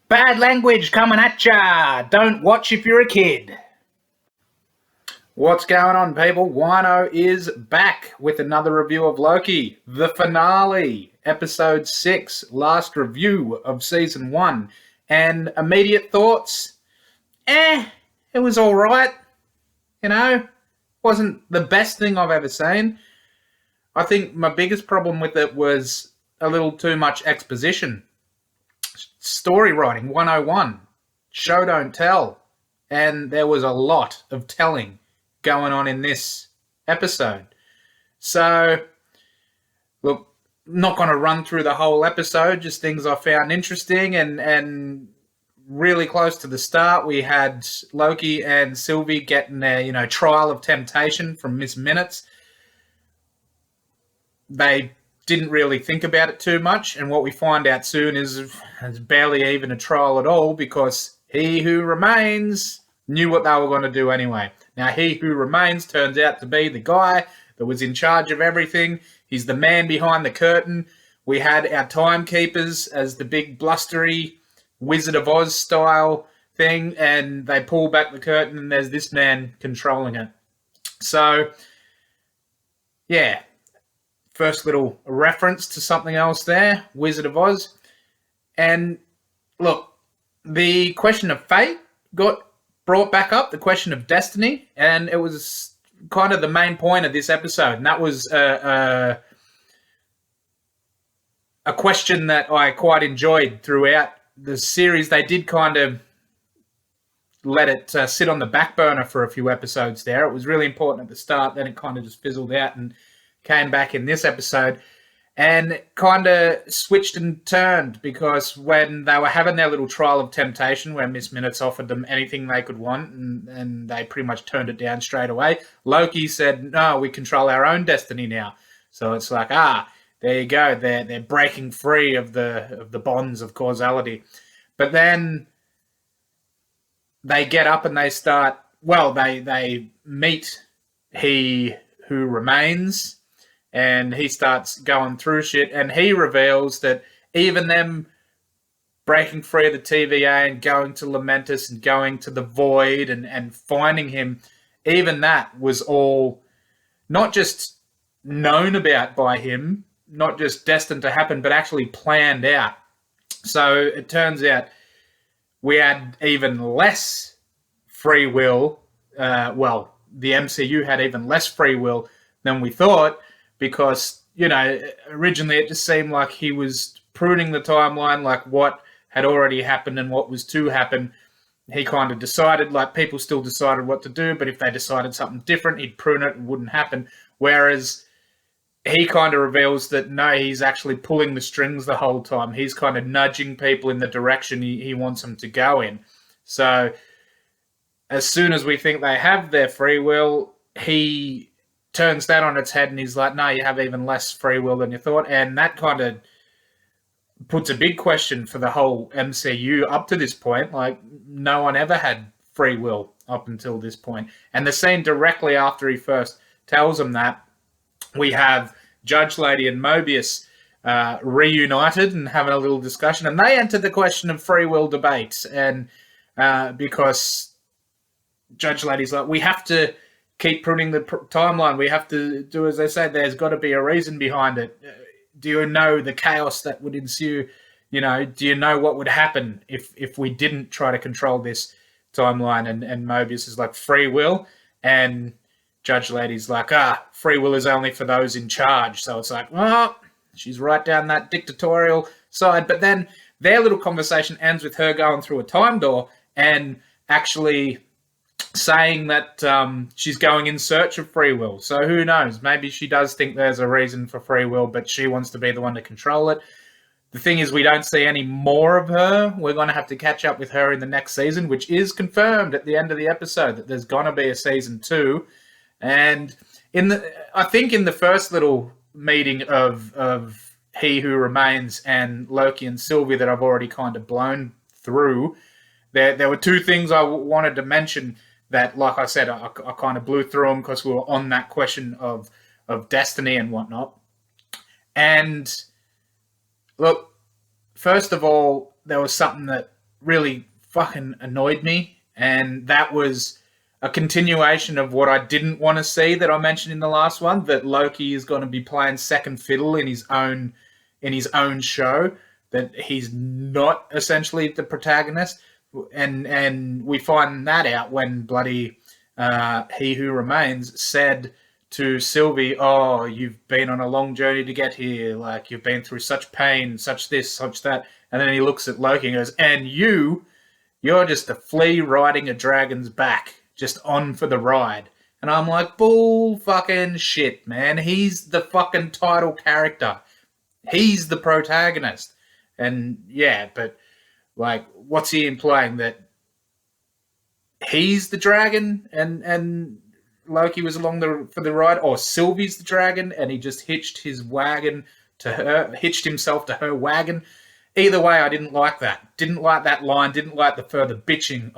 Bad language coming at ya. Don't watch if you're a kid. What's going on, people? Wino is back with another review of Loki, the finale, episode 6, last review of season 1. And immediate thoughts? It was alright. Wasn't the best thing I've ever seen. I think my biggest problem with it was a little too much exposition. Story writing 101, show don't tell, and there was a lot of telling going on in this episode. So, look, not going to run through the whole episode, just things I found interesting, and really close to the start, we had Loki and Sylvie getting their, trial of temptation from Miss Minutes. They didn't really think about it too much, and what we find out soon is it's barely even a trial at all, because he who remains knew what they were going to do anyway. Now, he who remains turns out to be the guy that was in charge of everything. He's the man behind the curtain. We had our timekeepers as the big blustery Wizard of Oz style thing, and they pull back the curtain and there's this man controlling it. So, yeah. First little reference to something else there, Wizard of Oz. And look, the question of fate got brought back up, the question of destiny, and it was kind of the main point of this episode. And that was a question that I quite enjoyed throughout the series. They did kind of let it sit on the back burner for a few episodes there. It was really important at the start, then it kind of just fizzled out and came back in this episode, and kind of switched and turned, because when they were having their little trial of temptation where Miss Minutes offered them anything they could want, and they pretty much turned it down straight away, Loki said, no, we control our own destiny now. So it's like, there you go, they're breaking free of the bonds of causality. But then they get up and they start, they meet he who remains, and he starts going through shit, and he reveals that even them breaking free of the TVA and going to Lamentus and going to the Void and finding him, even that was all not just known about by him, not just destined to happen, but actually planned out. So it turns out we had even less free will. The MCU had even less free will than we thought, because, originally it just seemed like he was pruning the timeline, like what had already happened and what was to happen. He kind of decided, like people still decided what to do, but if they decided something different, he'd prune it and wouldn't happen. Whereas he kind of reveals that, no, he's actually pulling the strings the whole time. He's kind of nudging people in the direction he wants them to go in. So as soon as we think they have their free will, he turns that on its head and he's like, no, you have even less free will than you thought. And that kind of puts a big question for the whole MCU up to this point. Like, no one ever had free will up until this point. And the scene directly after he first tells them that, we have Judge Lady and Mobius reunited and having a little discussion, and they enter the question of free will debate. And because Judge Lady's like, we have to keep pruning the timeline. We have to do as they say. There's got to be a reason behind it. Do you know the chaos that would ensue? Do you know what would happen if we didn't try to control this timeline? And Mobius is like, free will? And Judge Lady's like, free will is only for those in charge. So it's like, she's right down that dictatorial side. But then their little conversation ends with her going through a time door and actually saying that she's going in search of free will. So who knows? Maybe she does think there's a reason for free will, but she wants to be the one to control it. The thing is, we don't see any more of her. We're going to have to catch up with her in the next season, which is confirmed at the end of the episode that there's going to be a season 2. And I think in the first little meeting of He Who Remains and Loki and Sylvie that I've already kind of blown through, there were 2 things I wanted to mention that, like I said, I kind of blew through them because we were on that question of destiny and whatnot. And look, first of all, there was something that really fucking annoyed me, and that was a continuation of what I didn't want to see that I mentioned in the last one, that Loki is going to be playing second fiddle in his own show, that he's not essentially the protagonist, and we find that out when bloody He Who Remains said to Sylvie, "Oh, you've been on a long journey to get here. Like, you've been through such pain, such this, such that." And then he looks at Loki and goes, "And you're just a flea riding a dragon's back, just on for the ride." And I'm like, bull fucking shit, man. He's the fucking title character. He's the protagonist. And yeah, but like, what's he implying? That he's the dragon and Loki was along for the ride, or Sylvie's the dragon and he just hitched himself to her wagon. Either way, I didn't like that. Didn't like that line. Didn't like the further bitching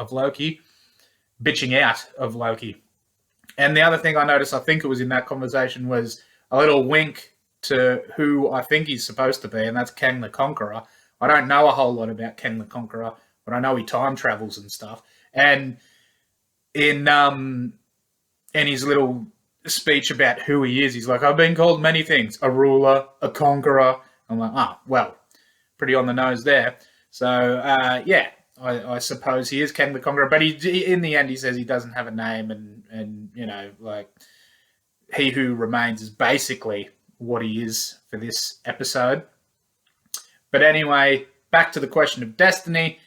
out of Loki. And the other thing I noticed, I think it was in that conversation, was a little wink to who I think he's supposed to be, and that's Kang the Conqueror. I don't know a whole lot about Kang the Conqueror, but I know he time travels and stuff. And in his little speech about who he is, he's like, "I've been called many things, a ruler, a conqueror." I'm like, well, pretty on the nose there. So, yeah, I suppose he is Kang the Conqueror, but he in the end, he says he doesn't have a name, and you know, like, He Who Remains is basically what he is for this episode. But anyway, back to the question of destiny.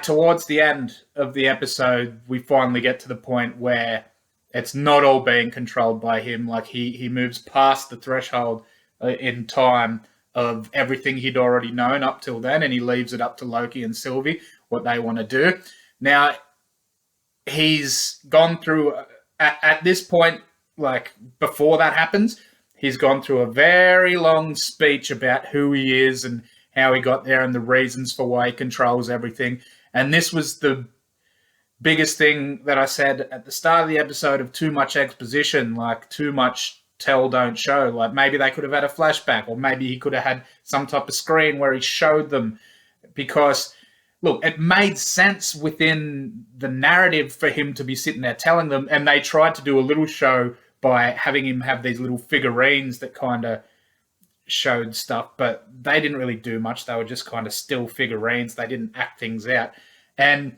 Towards the end of the episode, we finally get to the point where it's not all being controlled by him. Like, he moves past the threshold in time of everything he'd already known up till then, and he leaves it up to Loki and Sylvie what they want to do. Now, he's gone through, at this point, like, before that happens, he's gone through a very long speech about who he is and how he got there and the reasons for why he controls everything. And this was the biggest thing that I said at the start of the episode, of too much exposition, like too much tell, don't show. Like, maybe they could have had a flashback, or maybe he could have had some type of screen where he showed them. Because, look, it made sense within the narrative for him to be sitting there telling them, and they tried to do a little show by having him have these little figurines that kind of showed stuff, but they didn't really do much. They were just kind of still figurines. They didn't act things out. And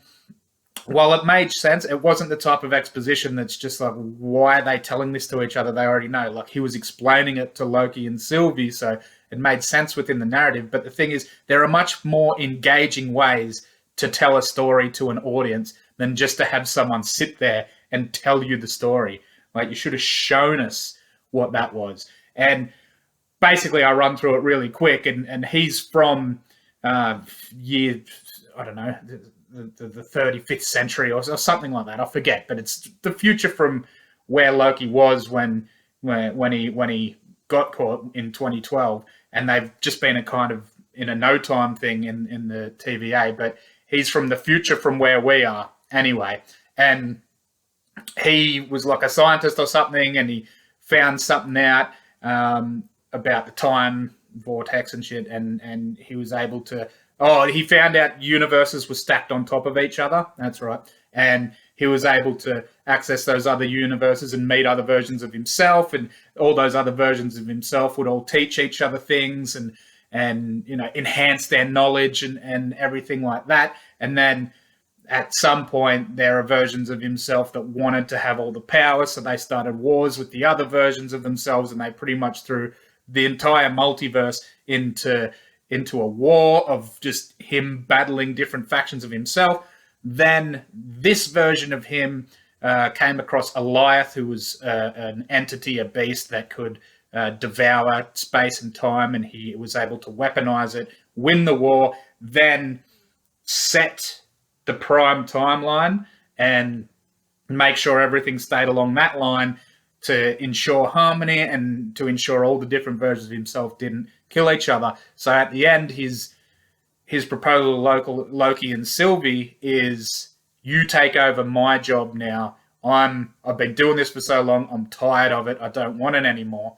while it made sense, it wasn't the type of exposition that's just like, why are they telling this to each other? They already know. Like, he was explaining it to Loki and Sylvie, so it made sense within the narrative. But the thing is, there are much more engaging ways to tell a story to an audience than just to have someone sit there and tell you the story. Like, you should have shown us what that was. And basically, I run through it really quick, and he's from year, I don't know, the 35th century or something like that. I forget, but it's the future from where Loki was when he got caught in 2012, and they've just been a kind of in a no time thing in the TVA. But he's from the future from where we are anyway, and he was like a scientist or something, and he found something out about the time vortex and shit, and he was able to, he found out universes were stacked on top of each other. That's right. And he was able to access those other universes and meet other versions of himself, and all those other versions of himself would all teach each other things and you know, enhance their knowledge and everything like that. And then at some point, there are versions of himself that wanted to have all the power, so they started wars with the other versions of themselves, and they pretty much threw the entire multiverse into a war of just him battling different factions of himself. Then this version of him came across Goliath, who was an entity, a beast that could devour space and time, and he was able to weaponize it, win the war, then set the prime timeline and make sure everything stayed along that line to ensure harmony and to ensure all the different versions of himself didn't kill each other. So at the end, his proposal to Loki and Sylvie is, you take over my job now. I've been doing this for so long. I'm tired of it. I don't want it anymore.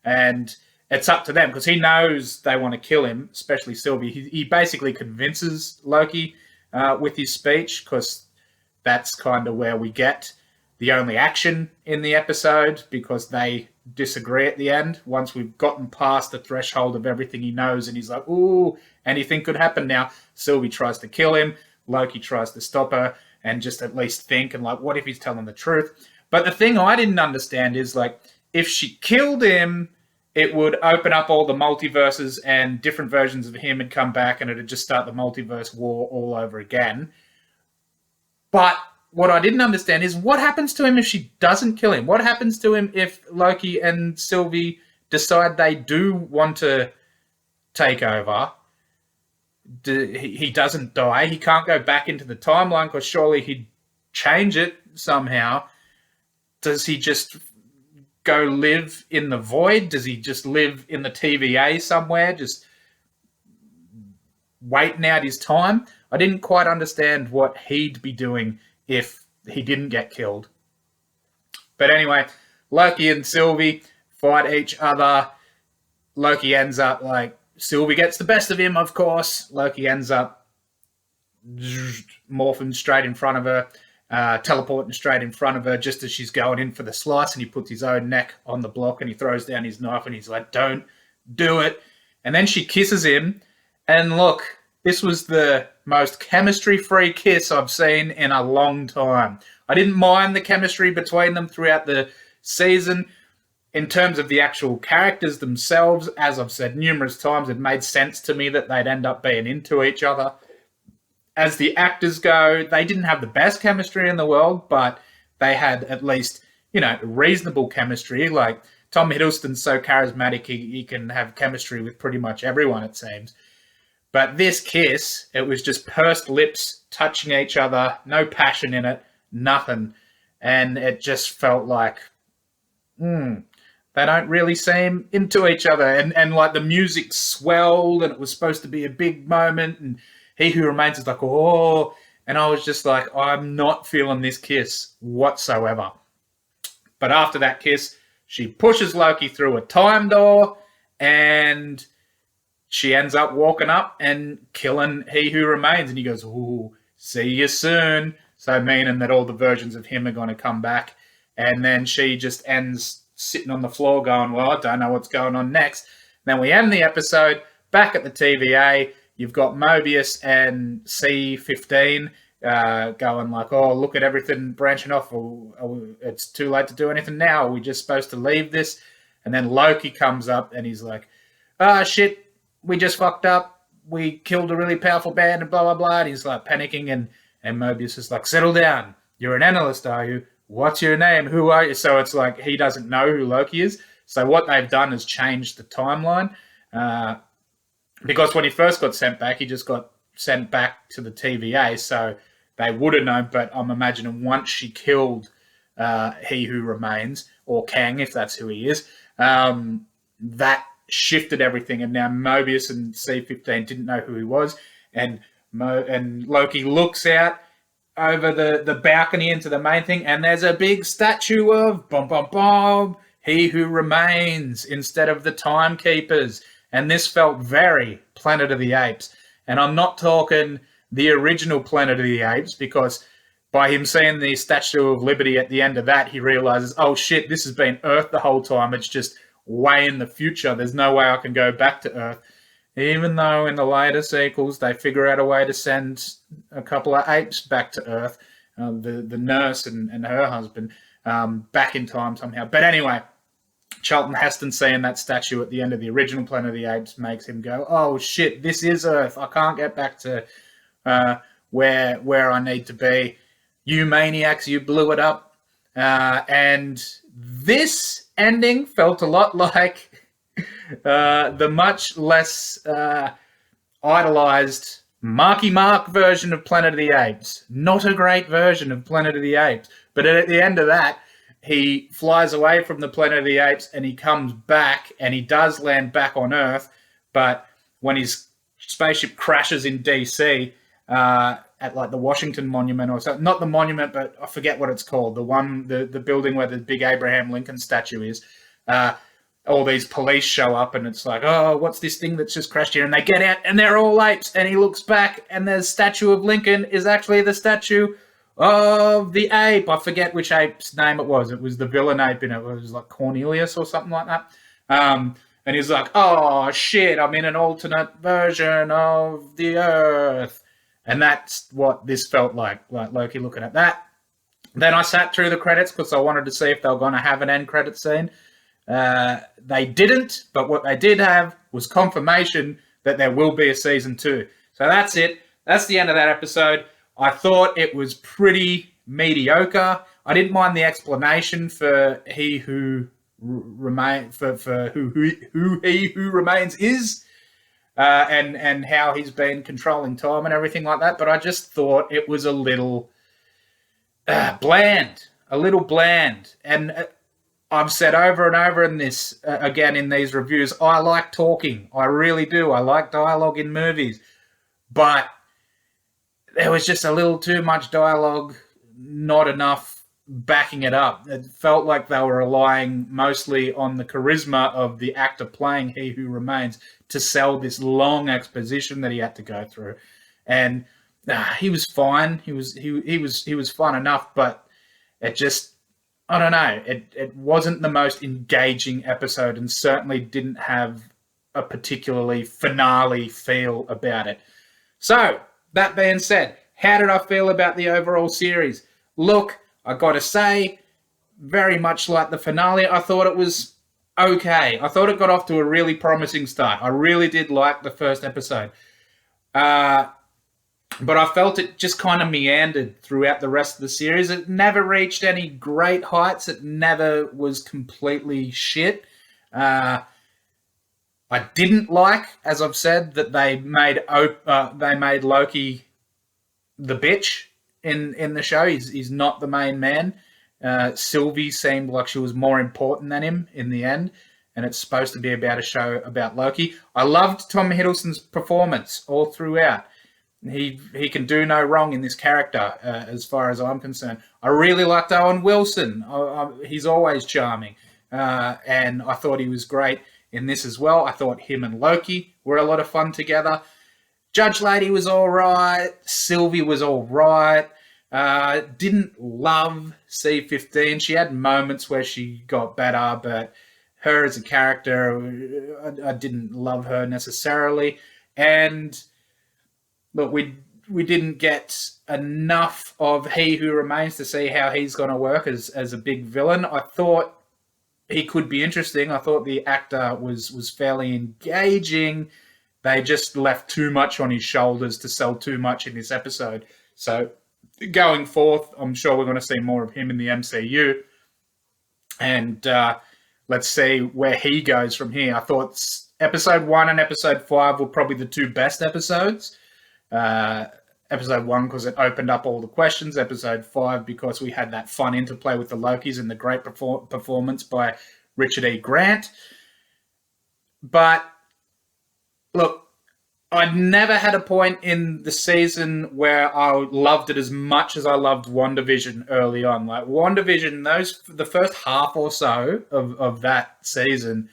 And it's up to them because he knows they want to kill him, especially Sylvie. He basically convinces Loki with his speech because that's kind of where we get the only action in the episode because they disagree at the end. Once we've gotten past the threshold of everything he knows and he's like, ooh, anything could happen now. Sylvie tries to kill him. Loki tries to stop her and just at least think and like, what if he's telling the truth? But the thing I didn't understand is like, if she killed him, it would open up all the multiverses and different versions of him would come back and it would just start the multiverse war all over again. But what I didn't understand is what happens to him if she doesn't kill him? What happens to him if Loki and Sylvie decide they do want to take over? He doesn't die. He can't go back into the timeline because surely he'd change it somehow. Does he just go live in the void? Does he just live in the TVA somewhere, just waiting out his time? I didn't quite understand what he'd be doing if he didn't get killed. But anyway, Loki and Sylvie fight each other. Loki ends up like, Sylvie gets the best of him, of course. Loki ends up morphing straight in front of her, teleporting straight in front of her just as she's going in for the slice, and he puts his own neck on the block and he throws down his knife and he's like, don't do it. And then she kisses him, and look, this was the most chemistry-free kiss I've seen in a long time. I didn't mind the chemistry between them throughout the season. In terms of the actual characters themselves, as I've said numerous times, it made sense to me that they'd end up being into each other. As the actors go, they didn't have the best chemistry in the world, but they had at least, reasonable chemistry. Like, Tom Hiddleston's so charismatic, he can have chemistry with pretty much everyone, it seems. But this kiss, it was just pursed lips touching each other, no passion in it, nothing. And it just felt like, they don't really seem into each other. And like the music swelled and it was supposed to be a big moment. And He Who Remains is like, oh. And I was just like, I'm not feeling this kiss whatsoever. But after that kiss, she pushes Loki through a time door and she ends up walking up and killing He Who Remains. And he goes, ooh, see you soon. So meaning that all the versions of him are going to come back. And then she just ends sitting on the floor going, well, I don't know what's going on next. Then we end the episode back at the TVA. You've got Mobius and C-15 going like, oh, look at everything branching off. It's too late to do anything now. Are we just supposed to leave this? And then Loki comes up and he's like, shit, we just fucked up. We killed a really powerful band and blah, blah, blah. And he's like panicking and Mobius is like, settle down. You're an analyst, are you? What's your name? Who are you? So it's like he doesn't know who Loki is. So what they've done is changed the timeline. Because when he first got sent back, he just got sent back to the TVA. So they would have known. But I'm imagining once she killed He Who Remains, or Kang, if that's who he is, that shifted everything. And now Mobius and C-15 didn't know who he was. And Loki looks out over the balcony into the main thing, and there's a big statue of He Who Remains instead of the Timekeepers. And this felt very Planet of the Apes. And I'm not talking the original Planet of the Apes, because by him seeing the Statue of Liberty at the end of that, he realizes, oh shit, this has been Earth the whole time. It's just way in the future. There's no way I can go back to Earth. Even though in the later sequels, they figure out a way to send a couple of apes back to Earth, the nurse and her husband, back in time somehow. But anyway, Charlton Heston seeing that statue at the end of the original Planet of the Apes makes him go, oh shit, this is Earth. I can't get back to where I need to be. You maniacs, you blew it up. And this ending felt a lot like the much less idolized Marky Mark version of Planet of the Apes. Not a great version of Planet of the Apes. But at the end of that, he flies away from the Planet of the Apes and he comes back and he does land back on Earth. But when his spaceship crashes in DC at like the Washington Monument or something, not the monument, but I forget what it's called, the building where the big Abraham Lincoln statue is, all these police show up and it's like, oh, what's this thing that's just crashed here? And they get out and they're all apes. And he looks back and the statue of Lincoln is actually the statue of the ape. I forget which ape's name it was. It was the villain ape in it. It was like Cornelius or something like that. And he's like, oh, shit, I'm in an alternate version of the Earth. And that's what this felt like Loki looking at that. Then I sat through the credits because I wanted to see if they were going to have an end credit scene. They didn't, but what they did have was confirmation that there will be a season 2. So that's it. That's the end of that episode. I thought it was pretty mediocre. I didn't mind the explanation for he who remains for who he who remains is, and how he's been controlling time and everything like that. But I just thought it was a little bland, and I've said over and over in this, again in these reviews, I like talking. I really do. I like dialogue in movies. But there was just a little too much dialogue, not enough backing it up. It felt like they were relying mostly on the charisma of the actor playing He Who Remains to sell this long exposition that he had to go through. And he was fine. He was fun enough, but it just, I don't know. It wasn't the most engaging episode and certainly didn't have a particularly finale feel about it. So, that being said, how did I feel about the overall series? Look, I got to say, very much like the finale, I thought it was okay. I thought it got off to a really promising start. I really did like the first episode. But I felt it just kind of meandered throughout the rest of the series. It never reached any great heights. It never was completely shit. I didn't like, as I've said, that they made Loki the bitch in the show. He's not the main man. Sylvie seemed like she was more important than him in the end, and it's supposed to be about a show about Loki. I loved Tom Hiddleston's performance all throughout. He can do no wrong in this character, as far as I'm concerned. I really liked Owen Wilson. He's always charming, and I thought he was great in this as well. I thought him and Loki were a lot of fun together. Judge Lady was all right. Sylvie was all right. Didn't love C-15. She had moments where she got better, but her as a character, I didn't love her necessarily. And look, we didn't get enough of He Who Remains to see how he's going to work as a big villain. I thought he could be interesting. I thought the actor was fairly engaging. They just left too much on his shoulders to sell too much in this episode. So going forth, I'm sure we're going to see more of him in the MCU. And let's see where he goes from here. I thought episode 1 and episode 5 were probably the two best episodes. Episode 1 because it opened up all the questions. Episode 5 because we had that fun interplay with the Lokis and the great performance by Richard E. Grant. But look, I'd never had a point in the season where I loved it as much as I loved WandaVision early on. Like WandaVision, the first half or so of that season,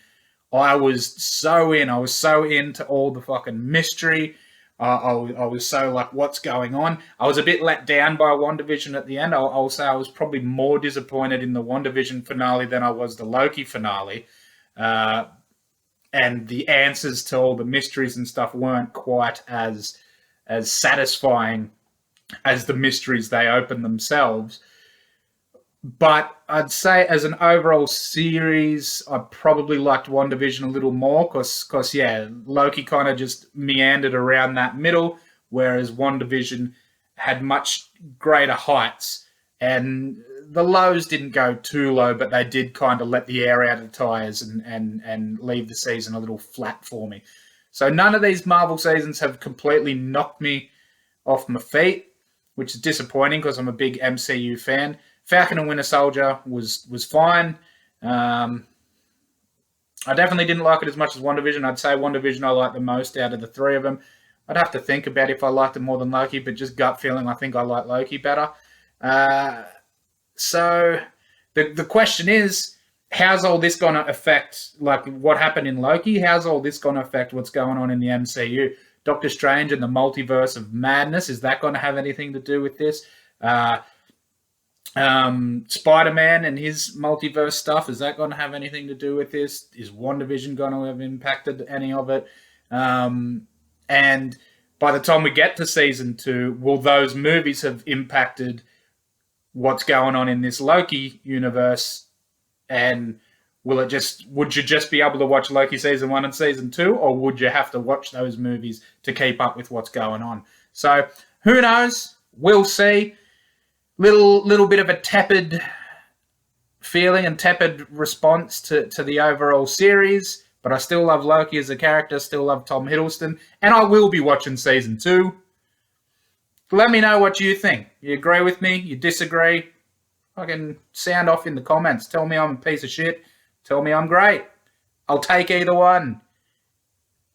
I was so in. I was so into all the fucking mystery. I was so like, what's going on? I was a bit let down by WandaVision at the end. I'll say I was probably more disappointed in the WandaVision finale than I was the Loki finale. And the answers to all the mysteries and stuff weren't quite as satisfying as the mysteries they opened themselves. But I'd say as an overall series, I probably liked WandaVision a little more because yeah, Loki kind of just meandered around that middle, whereas WandaVision had much greater heights. And the lows didn't go too low, but they did kind of let the air out of the tires and leave the season a little flat for me. So none of these Marvel seasons have completely knocked me off my feet, which is disappointing because I'm a big MCU fan. Falcon and Winter Soldier was fine. I definitely didn't like it as much as WandaVision. I'd say WandaVision I like the most out of the three of them. I'd have to think about if I liked it more than Loki, but just gut feeling, I think I like Loki better. So the question is how's all this going to affect, like, what happened in Loki? How's all this going to affect what's going on in the MCU? Doctor Strange and the Multiverse of Madness, is that going to have anything to do with this? Spider-Man and his multiverse stuff, is that going to have anything to do with this? Is WandaVision going to have impacted any of it? And by the time we get to season 2, will those movies have impacted what's going on in this Loki universe? And would you just be able to watch Loki season 1 and season 2, or would you have to watch those movies to keep up with what's going on? So who knows? We'll see. Little bit of a tepid feeling and tepid response to the overall series, but I still love Loki as a character, still love Tom Hiddleston, and I will be watching season 2. Let me know what you think. You agree with me? You disagree? Fucking sound off in the comments. Tell me I'm a piece of shit. Tell me I'm great. I'll take either one.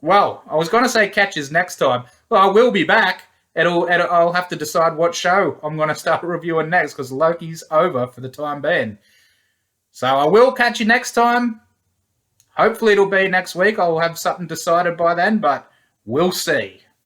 Well, I was going to say catch us next time. Well, I will be back. I'll have to decide what show I'm going to start reviewing next, because Loki's over for the time being. So I will catch you next time. Hopefully it'll be next week. I'll have something decided by then, but we'll see.